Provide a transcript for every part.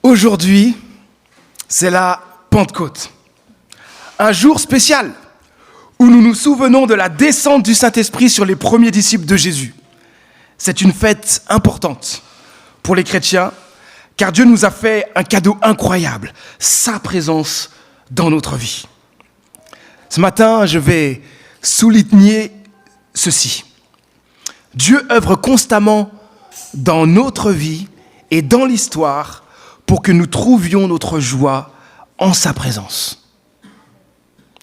Aujourd'hui, c'est la Pentecôte, un jour spécial où nous nous souvenons de la descente du Saint-Esprit sur les premiers disciples de Jésus. C'est une fête importante pour les chrétiens, car Dieu nous a fait un cadeau incroyable, sa présence dans notre vie. Ce matin, je vais souligner ceci. Dieu œuvre constamment dans notre vie et dans l'histoire pour que nous trouvions notre joie en sa présence,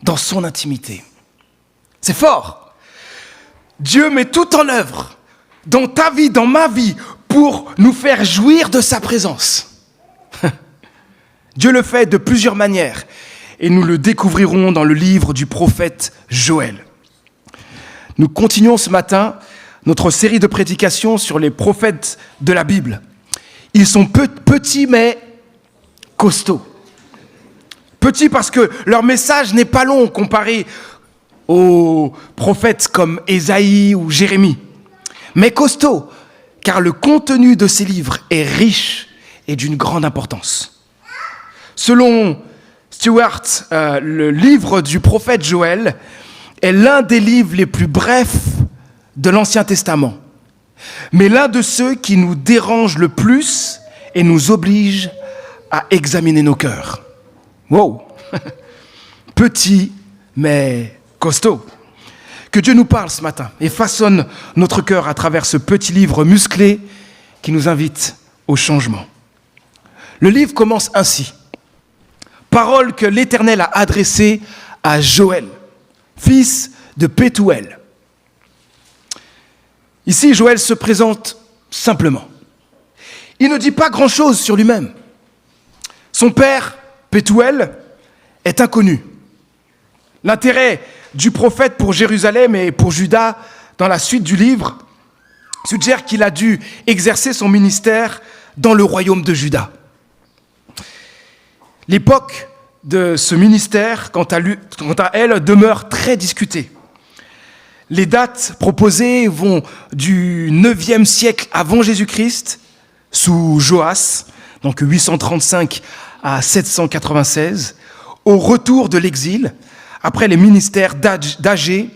dans son intimité. C'est fort. Dieu met tout en œuvre dans ta vie, dans ma vie, pour nous faire jouir de sa présence. Dieu le fait de plusieurs manières et nous le découvrirons dans le livre du prophète Joël. Nous continuons ce matin notre série de prédications sur les prophètes de la Bible. Ils sont petits mais costauds. Petits parce que leur message n'est pas long comparé aux prophètes comme Ésaïe ou Jérémie. Mais costauds, car le contenu de ces livres est riche et d'une grande importance. Selon Stewart, le livre du prophète Joël est l'un des livres les plus brefs de l'Ancien Testament, mais l'un de ceux qui nous dérange le plus et nous oblige à examiner nos cœurs. Wow! Petit, mais costaud. Que Dieu nous parle ce matin et façonne notre cœur à travers ce petit livre musclé qui nous invite au changement. Le livre commence ainsi. Parole que l'Éternel a adressée à Joël, fils de Pétuel. Ici, Joël se présente simplement. Il ne dit pas grand-chose sur lui-même. Son père, Pétuel, est inconnu. L'intérêt du prophète pour Jérusalem et pour Juda, dans la suite du livre, suggère qu'il a dû exercer son ministère dans le royaume de Juda. L'époque de ce ministère, quant à elle, demeure très discutée. Les dates proposées vont du 9e siècle avant Jésus-Christ, sous Joas, donc 835 à 796, au retour de l'exil, après les ministères d'Agé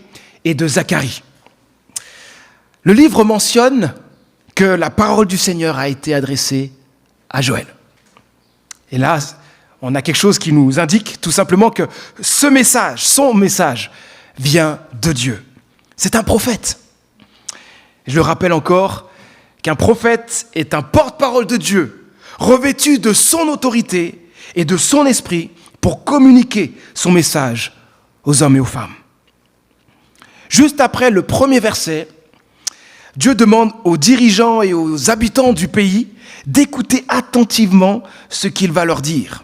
et de Zacharie. Le livre mentionne que la parole du Seigneur a été adressée à Joël. Et là, on a quelque chose qui nous indique tout simplement que ce message, son message, vient de Dieu. C'est un prophète. Je le rappelle encore qu'un prophète est un porte-parole de Dieu, revêtu de son autorité et de son esprit pour communiquer son message aux hommes et aux femmes. Juste après le premier verset, Dieu demande aux dirigeants et aux habitants du pays d'écouter attentivement ce qu'il va leur dire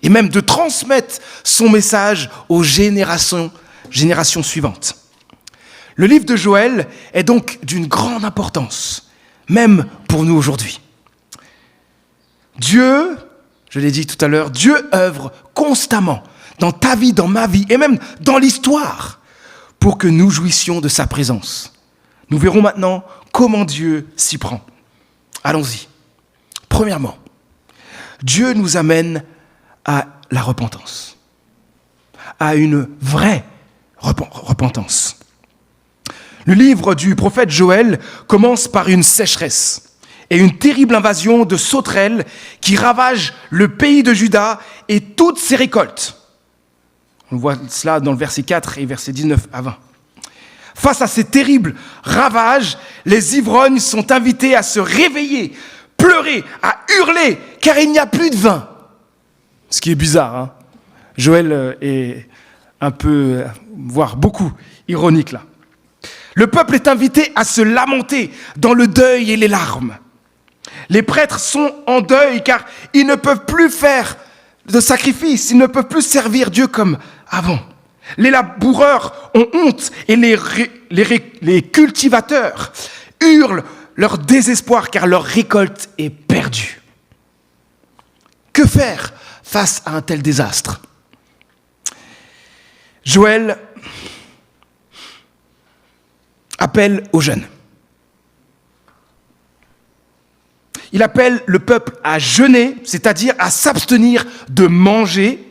et même de transmettre son message aux générations suivantes. Le livre de Joël est donc d'une grande importance, même pour nous aujourd'hui. Dieu, je l'ai dit tout à l'heure, Dieu œuvre constamment dans ta vie, dans ma vie et même dans l'histoire pour que nous jouissions de sa présence. Nous verrons maintenant comment Dieu s'y prend. Allons-y. Premièrement, Dieu nous amène à la repentance, à une vraie repentance. Le livre du prophète Joël commence par une sécheresse et une terrible invasion de sauterelles qui ravagent le pays de Juda et toutes ses récoltes. On voit cela dans le verset 4 et verset 19 à 20. Face à ces terribles ravages, les ivrognes sont invités à se réveiller, pleurer, à hurler, car il n'y a plus de vin. Ce qui est bizarre, hein. Joël est un peu, voire beaucoup, ironique là. Le peuple est invité à se lamenter dans le deuil et les larmes. Les prêtres sont en deuil car ils ne peuvent plus faire de sacrifice, ils ne peuvent plus servir Dieu comme avant. Les laboureurs ont honte et les cultivateurs hurlent leur désespoir car leur récolte est perdue. Que faire face à un tel désastre ? Joël appelle aux jeunes. Il appelle le peuple à jeûner, c'est-à-dire à s'abstenir de manger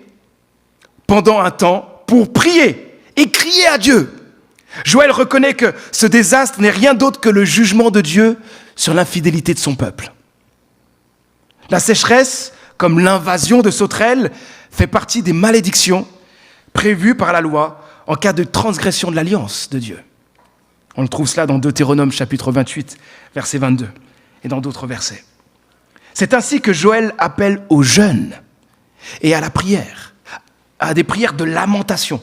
pendant un temps pour prier et crier à Dieu. Joël reconnaît que ce désastre n'est rien d'autre que le jugement de Dieu sur l'infidélité de son peuple. La sécheresse, comme l'invasion de sauterelles, fait partie des malédictions prévues par la loi en cas de transgression de l'alliance de Dieu. On le trouve cela dans Deutéronome chapitre 28, verset 22, et dans d'autres versets. C'est ainsi que Joël appelle au jeûne et à la prière, à des prières de lamentation,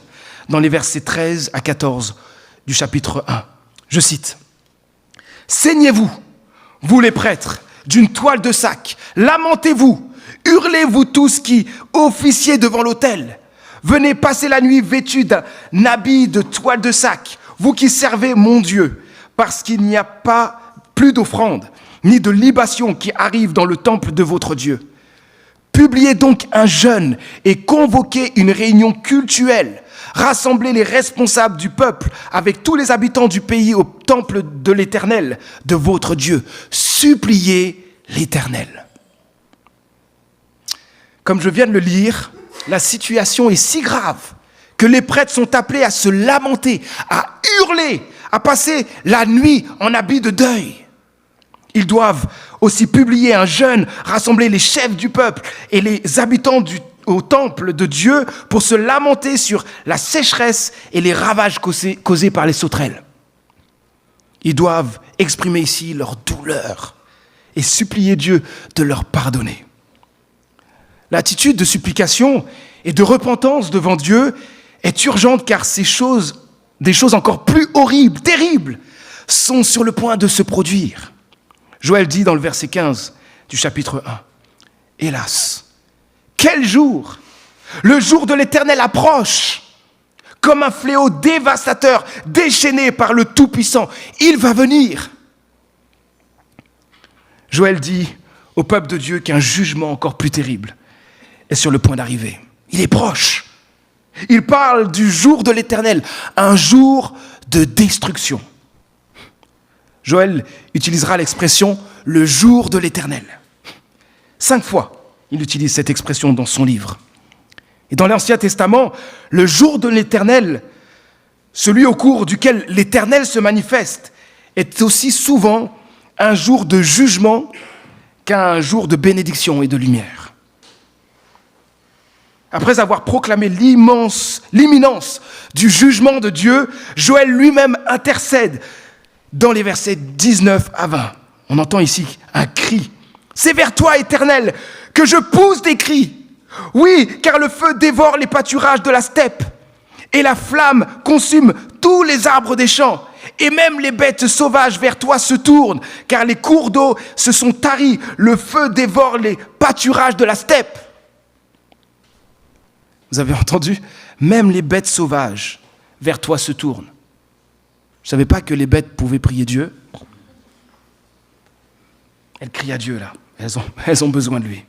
dans les versets 13 à 14 du chapitre 1. Je cite : « Saignez-vous, vous les prêtres, d'une toile de sac, lamentez-vous, hurlez-vous tous qui officiez devant l'autel. Venez passer la nuit vêtus d'un habit de toile de sac, vous qui servez mon Dieu, parce qu'il n'y a pas plus d'offrande, ni de libation qui arrive dans le temple de votre Dieu. Publiez donc un jeûne et convoquez une réunion cultuelle. Rassemblez les responsables du peuple avec tous les habitants du pays au temple de l'Éternel, de votre Dieu. Suppliez l'Éternel. » Comme je viens de le lire, la situation est si grave que les prêtres sont appelés à se lamenter, à hurler, à passer la nuit en habit de deuil. Ils doivent aussi publier un jeûne, rassembler les chefs du peuple et les habitants au temple de Dieu pour se lamenter sur la sécheresse et les ravages causés par les sauterelles. Ils doivent exprimer ici leur douleur et supplier Dieu de leur pardonner. L'attitude de supplication et de repentance devant Dieu est urgente car des choses encore plus horribles, terribles, sont sur le point de se produire. Joël dit dans le verset 15 du chapitre 1, « Hélas, quel jour! Le jour de l'Éternel approche, comme un fléau dévastateur déchaîné par le Tout-Puissant. Il va venir. » Joël dit au peuple de Dieu qu'un jugement encore plus terrible est sur le point d'arriver. Il est proche. Il parle du jour de l'Éternel, un jour de destruction. Joël utilisera l'expression « le jour de l'Éternel ». 5 fois, il utilise cette expression dans son livre. Et dans l'Ancien Testament, le jour de l'Éternel, celui au cours duquel l'Éternel se manifeste, est aussi souvent un jour de jugement qu'un jour de bénédiction et de lumière. Après avoir proclamé l'imminence du jugement de Dieu, Joël lui-même intercède dans les versets 19 à 20. On entend ici un cri. « C'est vers toi, Éternel, que je pousse des cris. Oui, car le feu dévore les pâturages de la steppe, et la flamme consume tous les arbres des champs. Et même les bêtes sauvages vers toi se tournent, car les cours d'eau se sont taris. Le feu dévore les pâturages de la steppe. » Vous avez entendu ? Même les bêtes sauvages vers toi se tournent. Je ne savais pas que les bêtes pouvaient prier Dieu. Elles crient à Dieu là. Elles ont besoin de lui.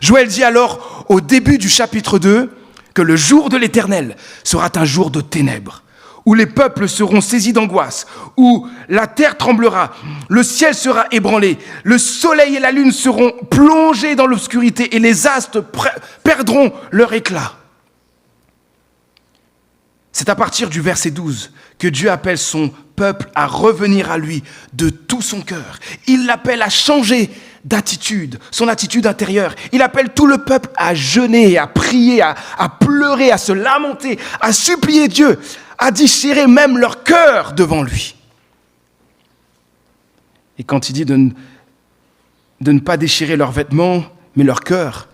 Joël dit alors au début du chapitre 2 que le jour de l'Éternel sera un jour de ténèbres, où les peuples seront saisis d'angoisse, où la terre tremblera, le ciel sera ébranlé, le soleil et la lune seront plongés dans l'obscurité et les astres perdront leur éclat. C'est à partir du verset 12 que Dieu appelle son peuple à revenir à lui de tout son cœur. Il l'appelle à changer d'attitude, son attitude intérieure. Il appelle tout le peuple à jeûner, à prier, à pleurer, à se lamenter, à supplier Dieu, à déchirer même leur cœur devant lui. Et quand il dit de ne pas déchirer leurs vêtements, mais leur cœur,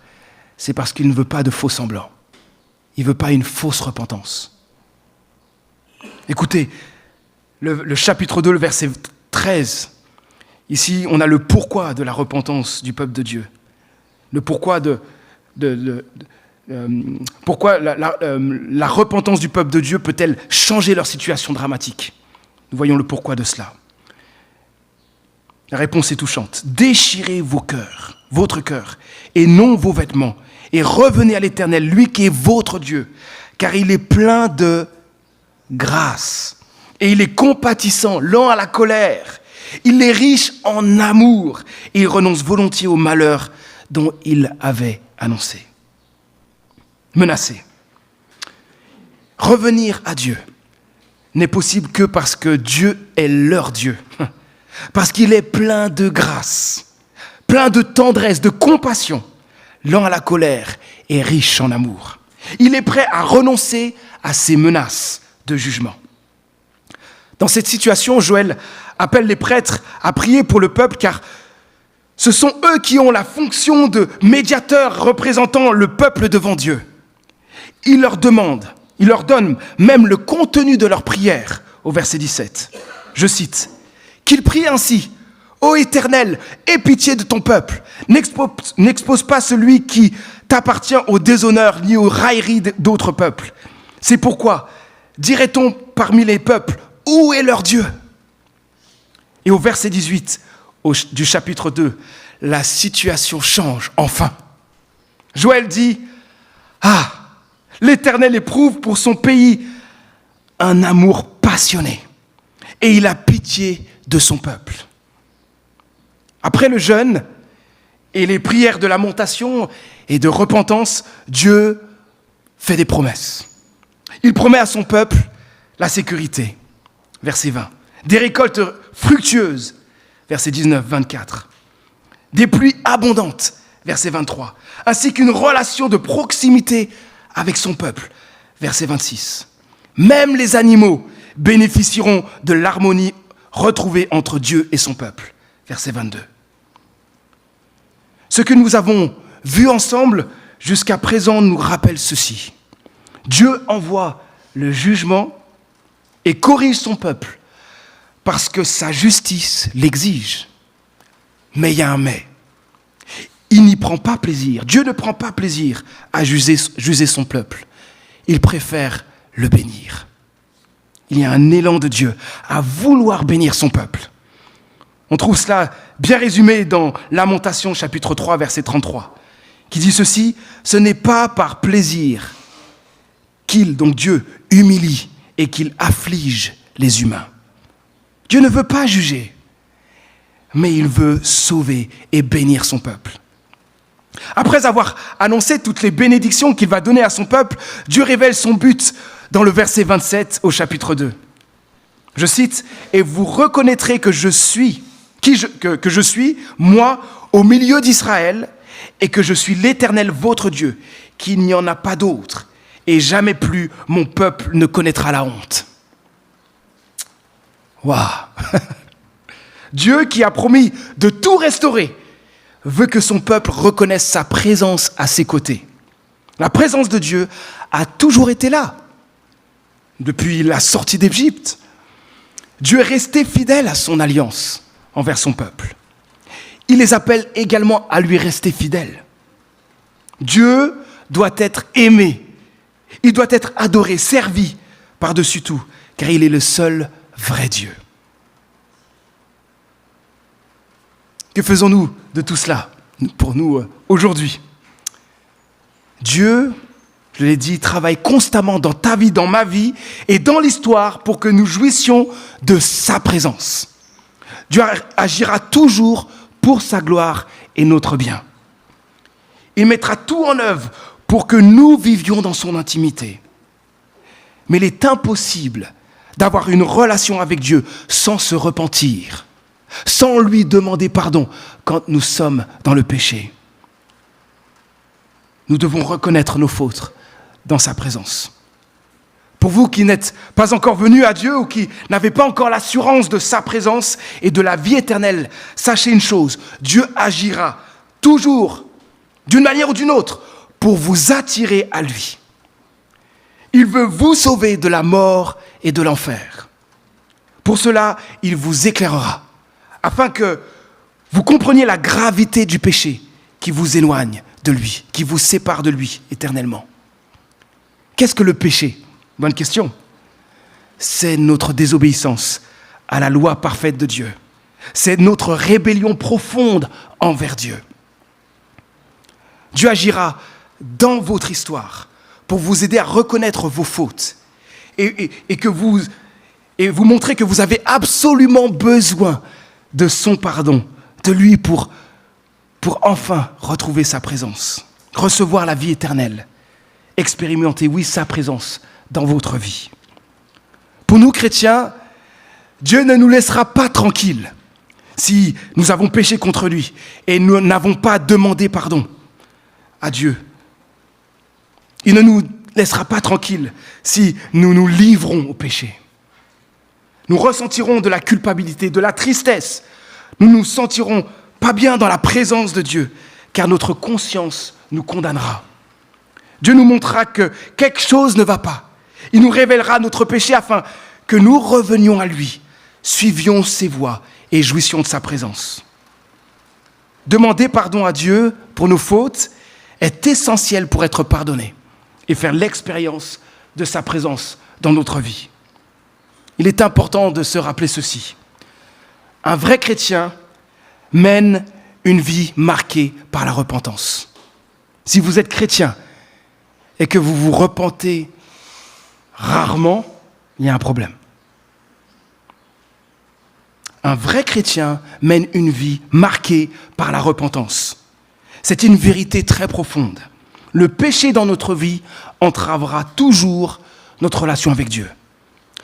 c'est parce qu'il ne veut pas de faux semblants. Il ne veut pas une fausse repentance. Écoutez, le chapitre 2, le verset 13. Ici, on a le pourquoi de la repentance du peuple de Dieu. Le pourquoi pourquoi la repentance du peuple de Dieu peut-elle changer leur situation dramatique ? Nous voyons le pourquoi de cela. La réponse est touchante. Déchirez votre cœur, et non vos vêtements, et revenez à l'Éternel, lui qui est votre Dieu, car il est plein de grâce, et il est compatissant, lent à la colère, Il est riche en amour et il renonce volontiers au malheur dont il avait annoncé. Menacé. Revenir à Dieu n'est possible que parce que Dieu est leur Dieu. Parce qu'il est plein de grâce, plein de tendresse, de compassion, lent à la colère et riche en amour. Il est prêt à renoncer à ses menaces de jugement. Dans cette situation, Joël appelle les prêtres à prier pour le peuple car ce sont eux qui ont la fonction de médiateurs représentant le peuple devant Dieu. Il leur donne même le contenu de leur prière au verset 17. Je cite, « Qu'ils prient ainsi, ô Éternel, aie pitié de ton peuple, n'expose pas celui qui t'appartient au déshonneur ni aux railleries d'autres peuples. C'est pourquoi, dirait-on parmi les peuples, où est leur Dieu ?» Et au verset 18 du chapitre 2, la situation change enfin. Joël dit, « Ah, l'Éternel éprouve pour son pays un amour passionné et il a pitié de son peuple. » Après le jeûne et les prières de lamentation et de repentance, Dieu fait des promesses. Il promet à son peuple la sécurité, verset 20, des récoltes fructueuses, verset 19-24, des pluies abondantes, verset 23, ainsi qu'une relation de proximité avec son peuple, verset 26. Même les animaux bénéficieront de l'harmonie retrouvée entre Dieu et son peuple, verset 22. Ce que nous avons vu ensemble jusqu'à présent nous rappelle ceci. Dieu envoie le jugement et corrige son peuple parce que sa justice l'exige. Mais il y a un mais. Il n'y prend pas plaisir. Dieu ne prend pas plaisir à juger son peuple. Il préfère le bénir. Il y a un élan de Dieu à vouloir bénir son peuple. On trouve cela bien résumé dans Lamentation chapitre 3 verset 33 qui dit ceci, « Ce n'est pas par plaisir qu'il, donc Dieu, humilie et qu'il afflige les humains. » Dieu ne veut pas juger, mais il veut sauver et bénir son peuple. Après avoir annoncé toutes les bénédictions qu'il va donner à son peuple, Dieu révèle son but dans le verset 27 au chapitre 2. Je cite, « Et vous reconnaîtrez que je suis, moi, au milieu d'Israël, et que je suis l'Éternel votre Dieu, qu'il n'y en a pas d'autre, et jamais plus mon peuple ne connaîtra la honte. » Waouh! Dieu qui a promis de tout restaurer veut que son peuple reconnaisse sa présence à ses côtés. La présence de Dieu a toujours été là. Depuis la sortie d'Égypte, Dieu est resté fidèle à son alliance envers son peuple. Il les appelle également à lui rester fidèles. Dieu doit être aimé, il doit être adoré, servi par-dessus tout, car il est le seul vrai Dieu. Que faisons-nous de tout cela pour nous aujourd'hui? Dieu, je l'ai dit, travaille constamment dans ta vie, dans ma vie et dans l'histoire pour que nous jouissions de sa présence. Dieu agira toujours pour sa gloire et notre bien. Il mettra tout en œuvre pour que nous vivions dans son intimité. Mais il est impossible d'avoir une relation avec Dieu sans se repentir, sans lui demander pardon quand nous sommes dans le péché. Nous devons reconnaître nos fautes dans sa présence. Pour vous qui n'êtes pas encore venus à Dieu ou qui n'avez pas encore l'assurance de sa présence et de la vie éternelle, sachez une chose, Dieu agira toujours, d'une manière ou d'une autre, pour vous attirer à lui. Il veut vous sauver de la mort et de l'enfer. Pour cela, il vous éclairera, afin que vous compreniez la gravité du péché qui vous éloigne de lui, qui vous sépare de lui éternellement. Qu'est-ce que le péché? Bonne question. C'est notre désobéissance à la loi parfaite de Dieu. C'est notre rébellion profonde envers Dieu. Dieu agira dans votre histoire pour vous aider à reconnaître vos fautes et vous montrer que vous avez absolument besoin de son pardon, de lui pour enfin retrouver sa présence, recevoir la vie éternelle, expérimenter, oui, sa présence dans votre vie. Pour nous, chrétiens, Dieu ne nous laissera pas tranquilles si nous avons péché contre lui et nous n'avons pas demandé pardon à Dieu. Il ne nous laissera pas tranquilles si nous nous livrons au péché. Nous ressentirons de la culpabilité, de la tristesse. Nous nous sentirons pas bien dans la présence de Dieu, car notre conscience nous condamnera. Dieu nous montrera que quelque chose ne va pas. Il nous révélera notre péché afin que nous revenions à lui, suivions ses voies et jouissions de sa présence. Demander pardon à Dieu pour nos fautes est essentiel pour être pardonné et faire l'expérience de sa présence dans notre vie. Il est important de se rappeler ceci. Un vrai chrétien mène une vie marquée par la repentance. Si vous êtes chrétien et que vous vous repentez rarement, il y a un problème. Un vrai chrétien mène une vie marquée par la repentance. C'est une vérité très profonde. Le péché dans notre vie entravera toujours notre relation avec Dieu.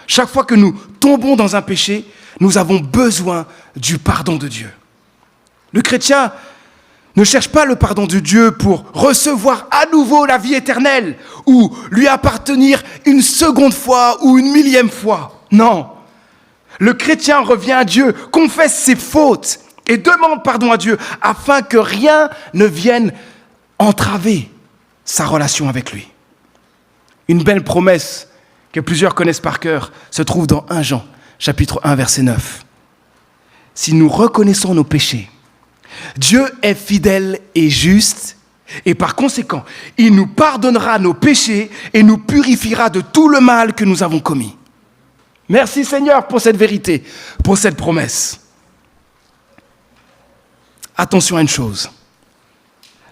Chaque fois que nous tombons dans un péché, nous avons besoin du pardon de Dieu. Le chrétien ne cherche pas le pardon de Dieu pour recevoir à nouveau la vie éternelle ou lui appartenir une seconde fois ou une millième fois. Non. Le chrétien revient à Dieu, confesse ses fautes et demande pardon à Dieu afin que rien ne vienne entraver sa relation avec lui. Une belle promesse que plusieurs connaissent par cœur se trouve dans 1 Jean, chapitre 1, verset 9. Si nous reconnaissons nos péchés, Dieu est fidèle et juste, et par conséquent, il nous pardonnera nos péchés et nous purifiera de tout le mal que nous avons commis. Merci Seigneur pour cette vérité, pour cette promesse. Attention à une chose.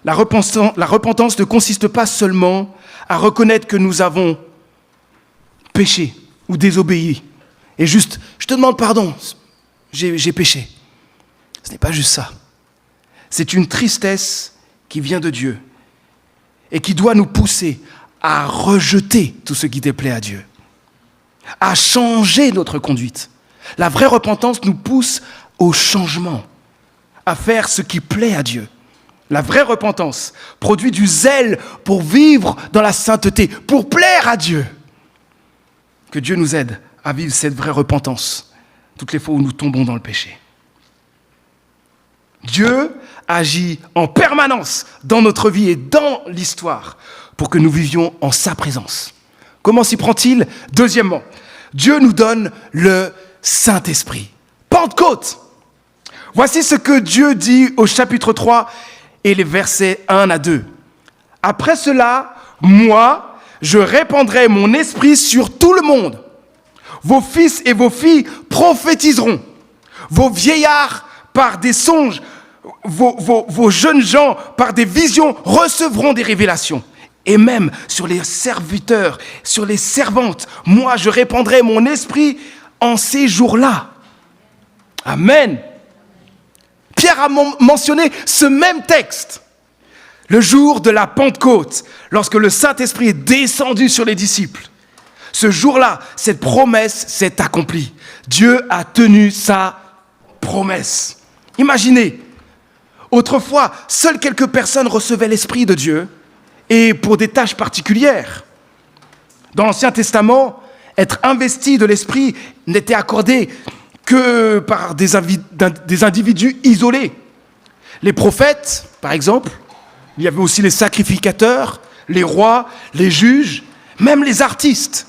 La repentance ne consiste pas seulement à reconnaître que nous avons péché ou désobéi. Et juste, je te demande pardon, j'ai péché. Ce n'est pas juste ça. C'est une tristesse qui vient de Dieu et qui doit nous pousser à rejeter tout ce qui déplaît à Dieu, à changer notre conduite. La vraie repentance nous pousse au changement, à faire ce qui plaît à Dieu. La vraie repentance produit du zèle pour vivre dans la sainteté, pour plaire à Dieu. Que Dieu nous aide à vivre cette vraie repentance toutes les fois où nous tombons dans le péché. Dieu agit en permanence dans notre vie et dans l'histoire pour que nous vivions en sa présence. Comment s'y prend-il ? Deuxièmement, Dieu nous donne le Saint-Esprit. Pentecôte. Voici ce que Dieu dit au chapitre 3 et les versets 1 à 2. Après cela, moi, je répandrai mon esprit sur tout le monde. Vos fils et vos filles prophétiseront. Vos vieillards par des songes, vos jeunes gens par des visions recevront des révélations. Et même sur les serviteurs, sur les servantes, moi je répandrai mon esprit en ces jours-là. Amen. Pierre a mentionné ce même texte, le jour de la Pentecôte, lorsque le Saint-Esprit est descendu sur les disciples. Ce jour-là, cette promesse s'est accomplie. Dieu a tenu sa promesse. Imaginez, autrefois, seules quelques personnes recevaient l'Esprit de Dieu et pour des tâches particulières. Dans l'Ancien Testament, être investi de l'Esprit n'était accordé que par des individus isolés. Les prophètes, par exemple, il y avait aussi les sacrificateurs, les rois, les juges, même les artistes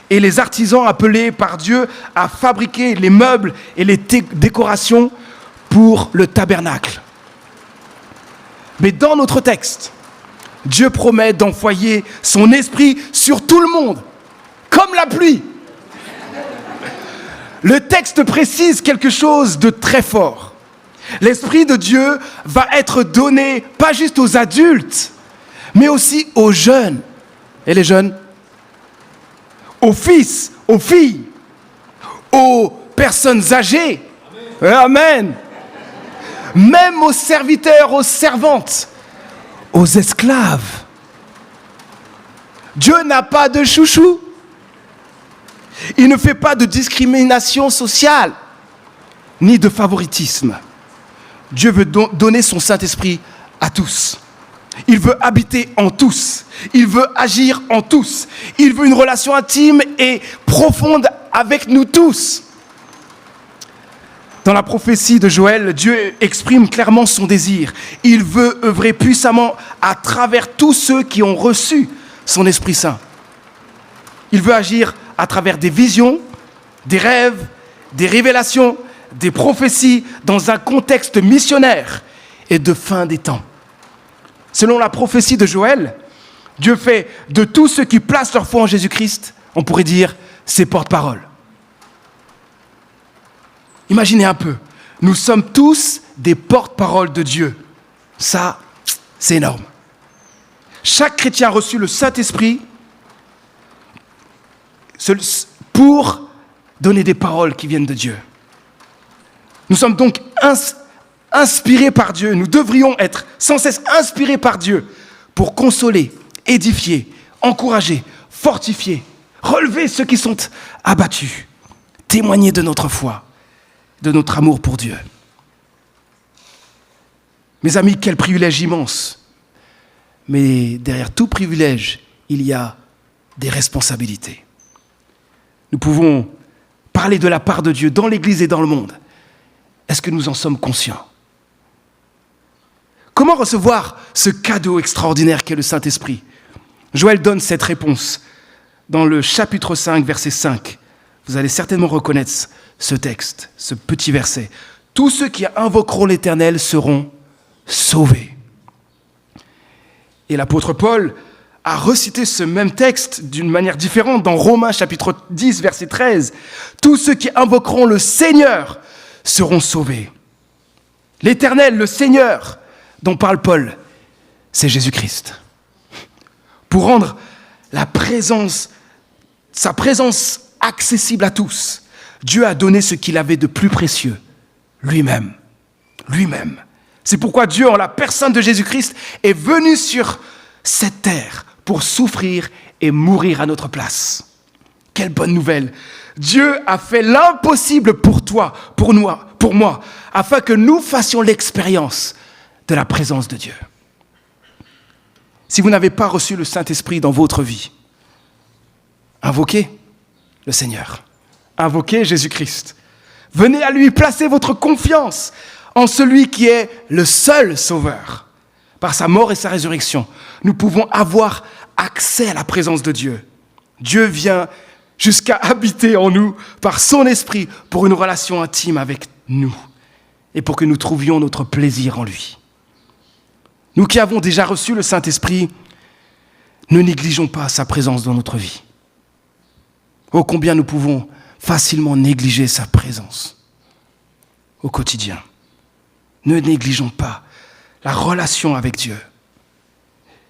et les artisans appelés par Dieu à fabriquer les meubles et les décorations pour le tabernacle. Mais dans notre texte, Dieu promet d'envoyer son esprit sur tout le monde, comme la pluie. Le texte précise quelque chose de très fort. L'Esprit de Dieu va être donné pas juste aux adultes, mais aussi aux jeunes. Et les jeunes ? Aux fils, aux filles, aux personnes âgées, Amen. Même aux serviteurs, aux servantes, aux esclaves. Dieu n'a pas de chouchou. Il ne fait pas de discrimination sociale, ni de favoritisme. Dieu veut donner son Saint-Esprit à tous. Il veut habiter en tous. Il veut agir en tous. Il veut une relation intime et profonde avec nous tous. Dans la prophétie de Joël, Dieu exprime clairement son désir. Il veut œuvrer puissamment à travers tous ceux qui ont reçu son Esprit Saint. Il veut agir à travers des visions, des rêves, des révélations, des prophéties dans un contexte missionnaire et de fin des temps. Selon la prophétie de Joël, Dieu fait de tous ceux qui placent leur foi en Jésus-Christ, on pourrait dire, ses porte-paroles. Imaginez un peu, nous sommes tous des porte-paroles de Dieu. Ça, c'est énorme. Chaque chrétien a reçu le Saint-Esprit pour donner des paroles qui viennent de Dieu. Nous sommes donc inspirés par Dieu. Nous devrions être sans cesse inspirés par Dieu pour consoler, édifier, encourager, fortifier, relever ceux qui sont abattus, témoigner de notre foi, de notre amour pour Dieu. Mes amis, quel privilège immense. Mais derrière tout privilège, il y a des responsabilités. Nous pouvons parler de la part de Dieu dans l'Église et dans le monde. Est-ce que nous en sommes conscients? Comment recevoir ce cadeau extraordinaire qu'est le Saint-Esprit? Joël donne cette réponse dans le chapitre 5, verset 5. Vous allez certainement reconnaître ce texte, ce petit verset. Tous ceux qui invoqueront l'Éternel seront sauvés. Et l'apôtre Paul a recité ce même texte d'une manière différente dans Romains chapitre 10, verset 13. Tous ceux qui invoqueront le Seigneur seront sauvés. L'Éternel, le Seigneur, dont parle Paul, c'est Jésus-Christ. Pour rendre sa présence accessible à tous, Dieu a donné ce qu'il avait de plus précieux, lui-même. Lui-même. C'est pourquoi Dieu, en la personne de Jésus-Christ, est venu sur cette terre pour souffrir et mourir à notre place. Quelle bonne nouvelle! Dieu a fait l'impossible pour toi, pour moi, afin que nous fassions l'expérience de la présence de Dieu. Si vous n'avez pas reçu le Saint-Esprit dans votre vie, invoquez le Seigneur. Invoquez Jésus-Christ. Venez à lui, placez votre confiance en celui qui est le seul Sauveur. Par sa mort et sa résurrection, nous pouvons avoir accès à la présence de Dieu. Dieu vient jusqu'à habiter en nous par son esprit pour une relation intime avec nous et pour que nous trouvions notre plaisir en lui. Nous qui avons déjà reçu le Saint-Esprit, ne négligeons pas sa présence dans notre vie. Oh, combien nous pouvons facilement négliger sa présence au quotidien. Ne négligeons pas la relation avec Dieu.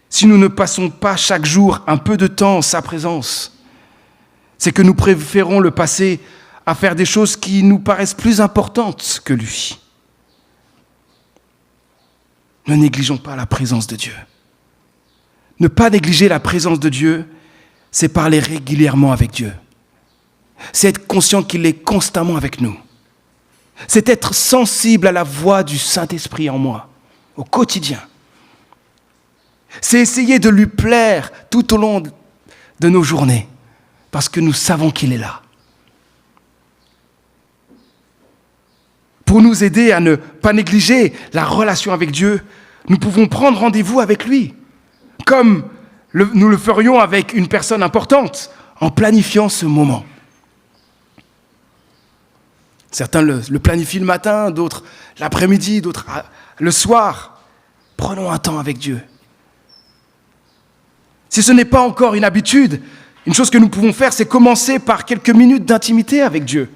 Si nous ne passons pas chaque jour un peu de temps en sa présence, c'est que nous préférons le passer à faire des choses qui nous paraissent plus importantes que lui. Ne négligeons pas la présence de Dieu. Ne pas négliger la présence de Dieu, c'est parler régulièrement avec Dieu. C'est être conscient qu'il est constamment avec nous. C'est être sensible à la voix du Saint-Esprit en moi, au quotidien. C'est essayer de lui plaire tout au long de nos journées, parce que nous savons qu'il est là. Pour nous aider à ne pas négliger la relation avec Dieu, nous pouvons prendre rendez-vous avec lui, comme nous le ferions avec une personne importante, en planifiant ce moment. Certains le planifient le matin, d'autres l'après-midi, d'autres le soir. Prenons un temps avec Dieu. Si ce n'est pas encore une habitude, une chose que nous pouvons faire, c'est commencer par quelques minutes d'intimité avec Dieu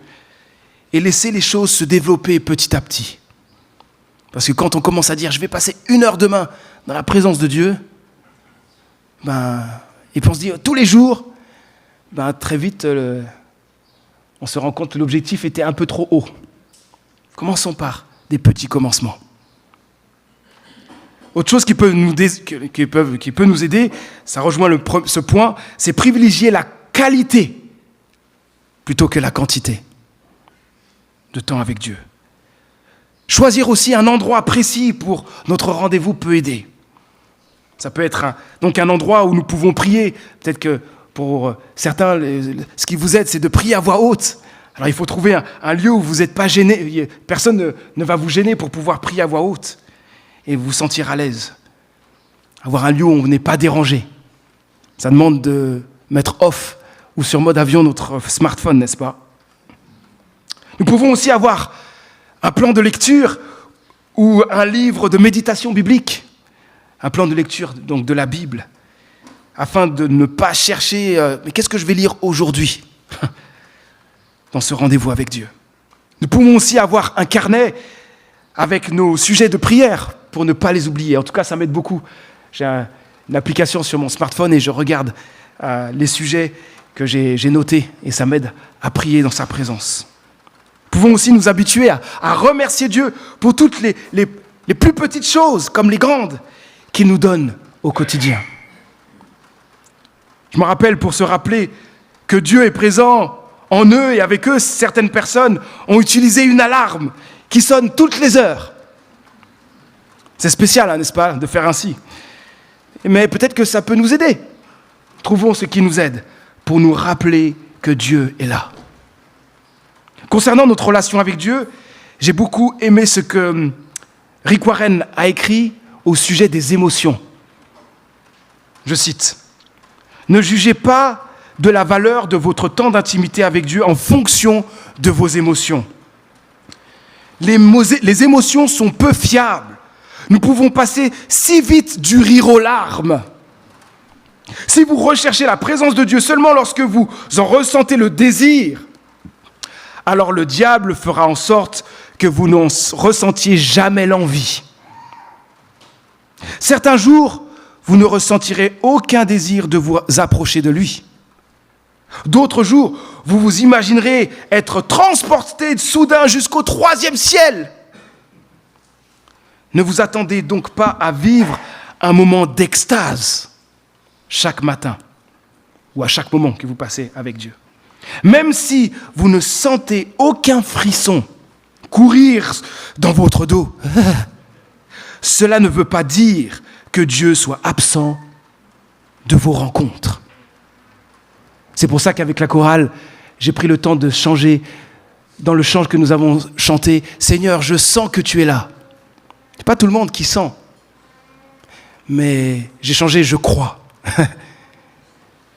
et laisser les choses se développer petit à petit. Parce que quand on commence à dire « je vais passer 1 heure demain dans la présence de Dieu », et puis on se dit tous les jours, très vite, on se rend compte que l'objectif était un peu trop haut. Commençons par des petits commencements. Autre chose qui peut nous aider, ça rejoint ce point, c'est privilégier la qualité plutôt que la quantité de temps avec Dieu. Choisir aussi un endroit précis pour notre rendez-vous peut aider. Ça peut être un endroit où nous pouvons prier. Peut-être que pour certains, ce qui vous aide, c'est de prier à voix haute. Alors il faut trouver un lieu où vous n'êtes pas gêné. Personne ne va vous gêner pour pouvoir prier à voix haute et vous sentir à l'aise. Avoir un lieu où on n'est pas dérangé. Ça demande de mettre off ou sur mode avion notre smartphone, n'est-ce pas? Nous pouvons aussi avoir un plan de lecture ou un livre de méditation biblique. Un plan de lecture donc de la Bible, afin de ne pas chercher mais qu'est-ce que je vais lire aujourd'hui dans ce rendez-vous avec Dieu. Nous pouvons aussi avoir un carnet avec nos sujets de prière pour ne pas les oublier. En tout cas, ça m'aide beaucoup. J'ai une application sur mon smartphone et je regarde les sujets que j'ai notés et ça m'aide à prier dans sa présence. Nous pouvons aussi nous habituer à remercier Dieu pour toutes les plus petites choses comme les grandes qu'il nous donne au quotidien. Je me rappelle pour se rappeler que Dieu est présent en eux et avec eux, certaines personnes ont utilisé une alarme qui sonne toutes les heures. C'est spécial, n'est-ce pas, de faire ainsi. Mais peut-être que ça peut nous aider. Trouvons ce qui nous aide pour nous rappeler que Dieu est là. Concernant notre relation avec Dieu, j'ai beaucoup aimé ce que Rick Warren a écrit au sujet des émotions. Je cite, « Ne jugez pas de la valeur de votre temps d'intimité avec Dieu en fonction de vos émotions. Les émotions sont peu fiables. Nous pouvons passer si vite du rire aux larmes. Si vous recherchez la présence de Dieu seulement lorsque vous en ressentez le désir, alors le diable fera en sorte que vous n'en ressentiez jamais l'envie. Certains jours, vous ne ressentirez aucun désir de vous approcher de lui. D'autres jours, vous vous imaginerez être transporté soudain jusqu'au 3e ciel. Ne vous attendez donc pas à vivre un moment d'extase chaque matin ou à chaque moment que vous passez avec Dieu. Même si vous ne sentez aucun frisson courir dans votre dos, cela ne veut pas dire que Dieu soit absent de vos rencontres. C'est pour ça qu'avec la chorale, j'ai pris le temps de changer dans le chant que nous avons chanté « Seigneur, je sens que tu es là ». Ce n'est pas tout le monde qui sent, mais j'ai changé « je crois ».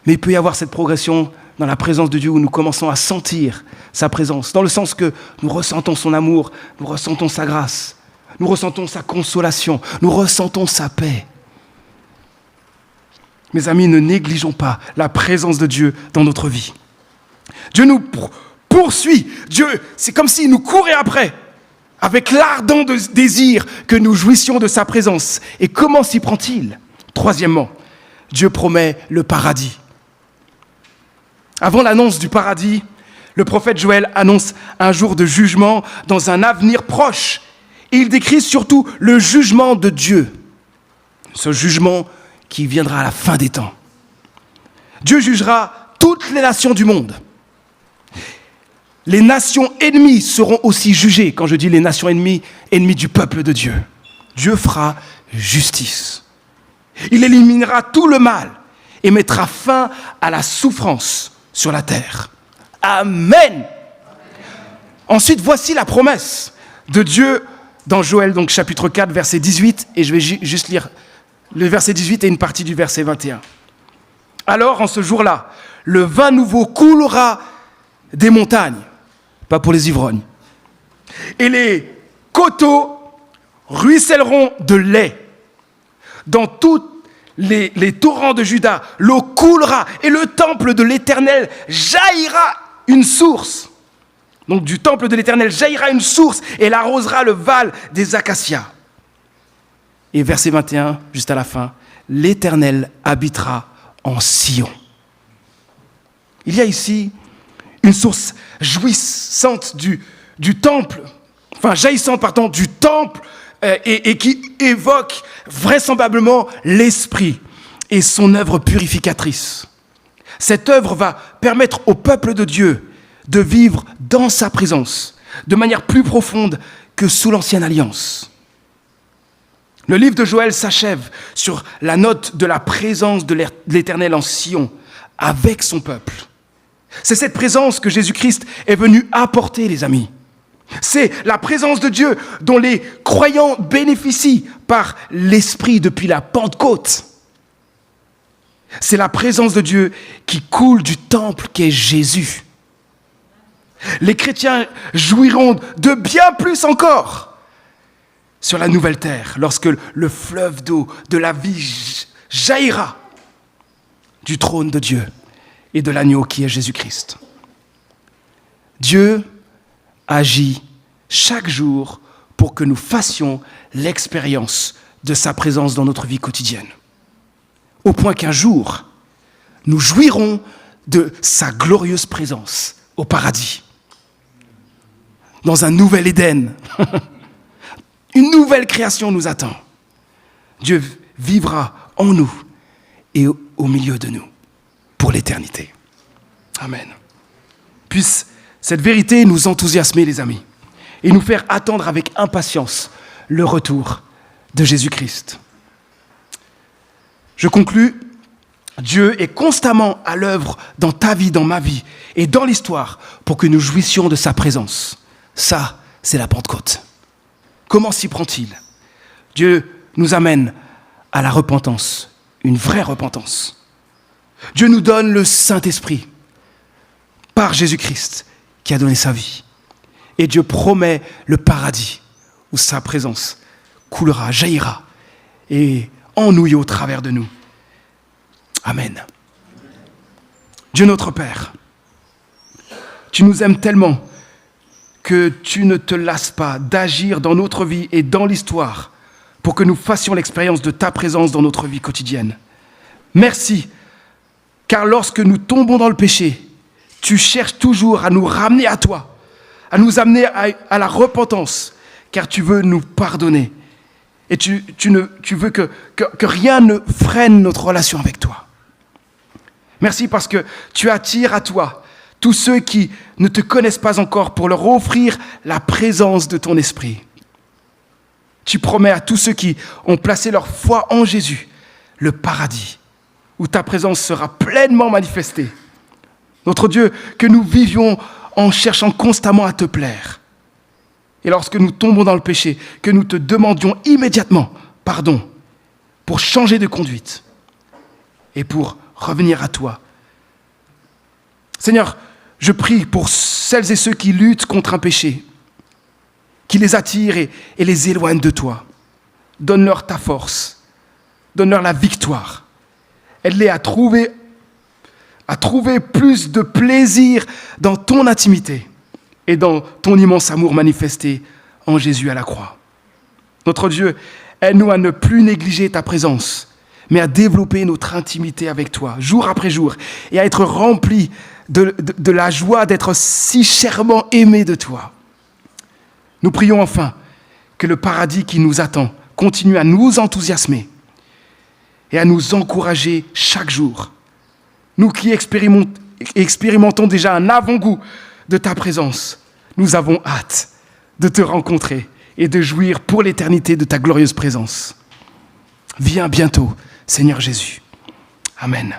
Mais il peut y avoir cette progression dans la présence de Dieu où nous commençons à sentir sa présence, dans le sens que nous ressentons son amour, nous ressentons sa grâce, nous ressentons sa consolation, nous ressentons sa paix. Mes amis, ne négligeons pas la présence de Dieu dans notre vie. Dieu nous poursuit. Dieu, c'est comme s'il nous courait après, avec l'ardent désir que nous jouissions de sa présence. Et comment s'y prend-il? Troisièmement, Dieu promet le paradis. Avant l'annonce du paradis, le prophète Joël annonce un jour de jugement dans un avenir proche. Et il décrit surtout le jugement de Dieu. Ce jugement qui viendra à la fin des temps. Dieu jugera toutes les nations du monde. Les nations ennemies seront aussi jugées. Quand je dis les nations ennemies, ennemies du peuple de Dieu. Dieu fera justice. Il éliminera tout le mal et mettra fin à la souffrance sur la terre. Amen. Ensuite, voici la promesse de Dieu dans Joël, donc chapitre 4, verset 18, et je vais juste lire le verset 18 et une partie du verset 21. Alors, en ce jour-là, le vin nouveau coulera des montagnes, pas pour les ivrognes, et les coteaux ruisselleront de lait. Dans tous les torrents de Juda, l'eau coulera et le temple de l'Éternel jaillira une source. Donc du temple de l'Éternel jaillira une source et elle arrosera le val des acacias. Et verset 21, juste à la fin, l'Éternel habitera en Sion. Il y a ici une source jouissante du temple, du temple et qui évoque vraisemblablement l'Esprit et son œuvre purificatrice. Cette œuvre va permettre au peuple de Dieu de vivre dans sa présence de manière plus profonde que sous l'ancienne alliance. Le livre de Joël s'achève sur la note de la présence de l'Éternel en Sion avec son peuple. C'est cette présence que Jésus-Christ est venu apporter, les amis. C'est la présence de Dieu dont les croyants bénéficient par l'Esprit depuis la Pentecôte. C'est la présence de Dieu qui coule du temple qu'est Jésus. Les chrétiens jouiront de bien plus encore sur la nouvelle terre lorsque le fleuve d'eau de la vie jaillira du trône de Dieu et de l'agneau qui est Jésus-Christ. Dieu agit chaque jour pour que nous fassions l'expérience de sa présence dans notre vie quotidienne. Au point qu'un jour, nous jouirons de sa glorieuse présence au paradis, dans un nouvel Éden. Une nouvelle création nous attend. Dieu vivra en nous et au milieu de nous pour l'éternité. Amen. Puisse cette vérité nous enthousiasmer, les amis, et nous faire attendre avec impatience le retour de Jésus-Christ. Je conclus, Dieu est constamment à l'œuvre dans ta vie, dans ma vie et dans l'histoire pour que nous jouissions de sa présence. Ça, c'est la Pentecôte. Comment s'y prend-il ? Dieu nous amène à la repentance, une vraie repentance. Dieu nous donne le Saint-Esprit par Jésus-Christ qui a donné sa vie. Et Dieu promet le paradis où sa présence coulera, jaillira et en nous et au travers de nous. Amen. Dieu notre Père, tu nous aimes tellement que tu ne te lasses pas d'agir dans notre vie et dans l'histoire pour que nous fassions l'expérience de ta présence dans notre vie quotidienne. Merci, car lorsque nous tombons dans le péché, tu cherches toujours à nous ramener à toi, à nous amener à la repentance, car tu veux nous pardonner. Et tu veux que rien ne freine notre relation avec toi. Merci parce que tu attires à toi tous ceux qui ne te connaissent pas encore pour leur offrir la présence de ton esprit. Tu promets à tous ceux qui ont placé leur foi en Jésus le paradis où ta présence sera pleinement manifestée. Notre Dieu, que nous vivions en cherchant constamment à te plaire. Et lorsque nous tombons dans le péché, que nous te demandions immédiatement pardon pour changer de conduite et pour revenir à toi. Seigneur, je prie pour celles et ceux qui luttent contre un péché, qui les attire et les éloigne de toi. Donne-leur ta force, donne-leur la victoire. Aide-les à trouver plus de plaisir dans ton intimité et dans ton immense amour manifesté en Jésus à la croix. Notre Dieu, aide-nous à ne plus négliger ta présence, mais à développer notre intimité avec toi, jour après jour, et à être remplis de la joie d'être si chèrement aimés de toi. Nous prions enfin que le paradis qui nous attend continue à nous enthousiasmer et à nous encourager chaque jour. Nous qui expérimentons déjà un avant-goût de ta présence, nous avons hâte de te rencontrer et de jouir pour l'éternité de ta glorieuse présence. Viens bientôt, Seigneur Jésus. Amen.